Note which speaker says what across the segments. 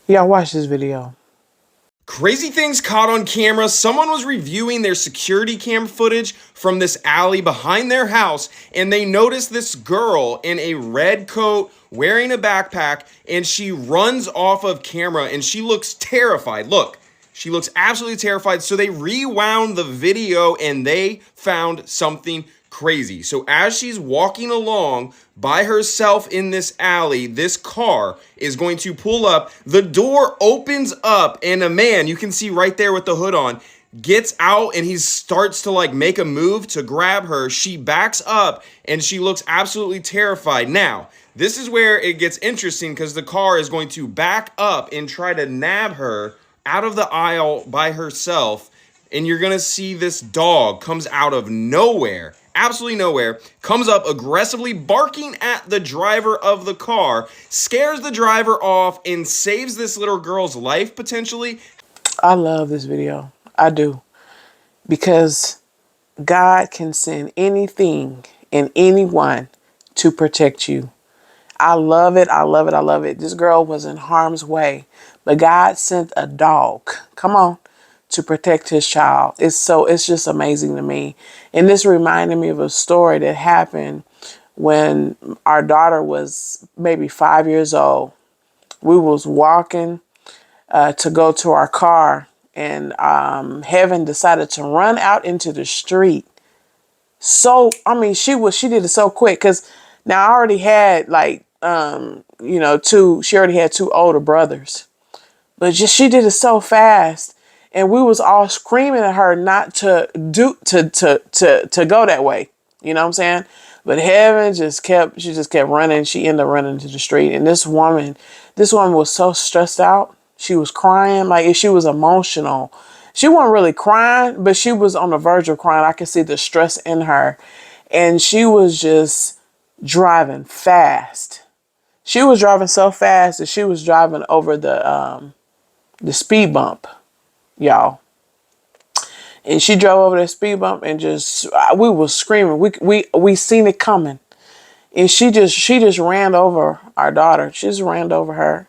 Speaker 1: Yeah, watch this video.
Speaker 2: Crazy things caught on camera. Someone was reviewing their security cam footage from this alley behind their house, and they noticed this girl in a red coat wearing a backpack, and she runs off of camera and she looks terrified. Look, she looks absolutely terrified. So they rewound the video and they found something crazy. So as she's walking along by herself in this alley, this car is going to pull up. The door opens up and a man, you can see right there with the hood on, gets out and he starts to like make a move to grab her. She backs up and she looks absolutely terrified. Now, this is where it gets interesting because the car is going to back up and try to nab her out of the aisle by herself. And you're going to see this dog comes out of nowhere, absolutely nowhere, comes up aggressively barking at the driver of the car, scares the driver off, and saves this little girl's life potentially.
Speaker 1: I love this video. I do. Because God can send anything and anyone to protect you. I love it. I love it. I love it. This girl was in harm's way, but God sent a dog. Come on. To protect his child. It's just amazing to me. And this reminded me of a story that happened when our daughter was maybe 5 years old. We was walking to go to our car, and Heaven decided to run out into the street. So, I mean, she did it so quick because now I already had she already had two older brothers, but just she did it so fast, and we was all screaming at her not to go that way. You know what I'm saying? But Heaven she just kept running. She ended up running to the street, and this woman was so stressed out. She was crying, like she was emotional. She wasn't really crying, but she was on the verge of crying. I could see the stress in her, and she was just driving fast. She was driving so fast that she was driving over the speed bump, y'all. And she drove over the speed bump and just we was screaming. We seen it coming. And she just ran over our daughter. She just ran over her.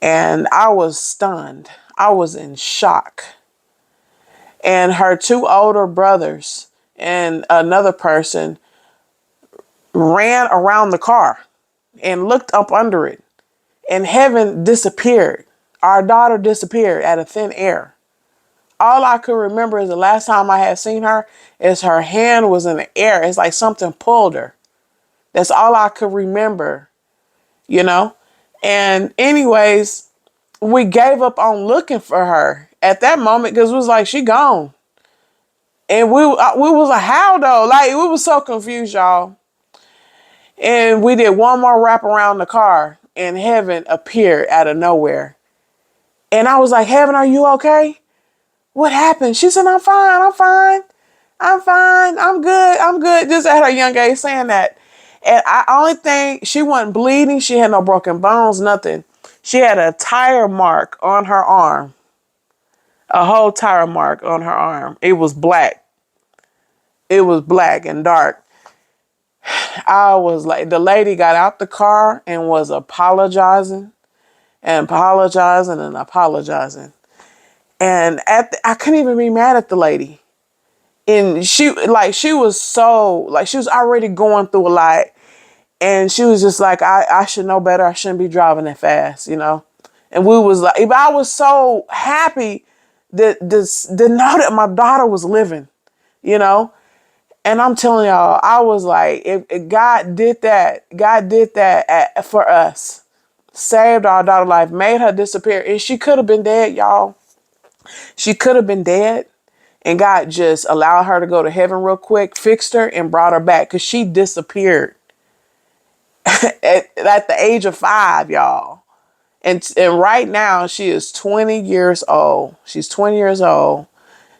Speaker 1: And I was stunned. I was in shock. And her two older brothers and another person ran around the car and looked up under it. And Heaven disappeared. Our daughter disappeared out of thin air. All I could remember is the last time I had seen her is her hand was in the air. It's like something pulled her. That's all I could remember, you know? And anyways, we gave up on looking for her at that moment because it was like, she gone. And we was like, how though? Like, we was so confused, y'all. And we did one more wrap around the car and Heaven appeared out of nowhere. And I was like, Heaven, are you okay? What happened? She said, I'm fine. I'm fine. I'm fine. I'm good. I'm good. Just at her young age saying that. And I only think she wasn't bleeding. She had no broken bones, nothing. She had a tire mark on her arm. A whole tire mark on her arm. It was black. It was black and dark. I was like, the lady got out the car and was apologizing and apologizing and apologizing. And I couldn't even be mad at the lady. And she was so, like, she was already going through a lot. And she was just like, I should know better. I shouldn't be driving that fast, you know? And we was like, I was so happy to know that my daughter was living, you know? And I'm telling y'all, I was like, if God did that for us, saved our daughter's life, made her disappear. And she could have been dead, y'all. She could have been dead. And God just allowed her to go to heaven real quick, fixed her, and brought her back because she disappeared at the age of 5, y'all. And right now, she is 20 years old. She's 20 years old.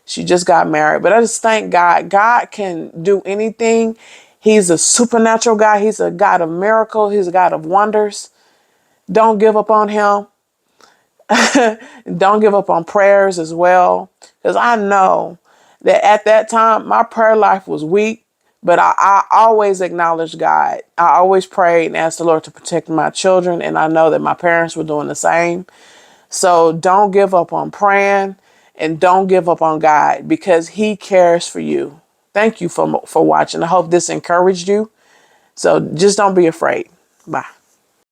Speaker 1: She just got married. But I just thank God. God can do anything. He's a supernatural God. He's a God of miracles. He's a God of wonders. Don't give up on him. Don't give up on prayers as well. Because I know that at that time, my prayer life was weak. But I always acknowledged God. I always prayed and asked the Lord to protect my children. And I know that my parents were doing the same. So don't give up on praying and don't give up on God because he cares for you. Thank you for watching. I hope this encouraged you. So just don't be afraid. Bye.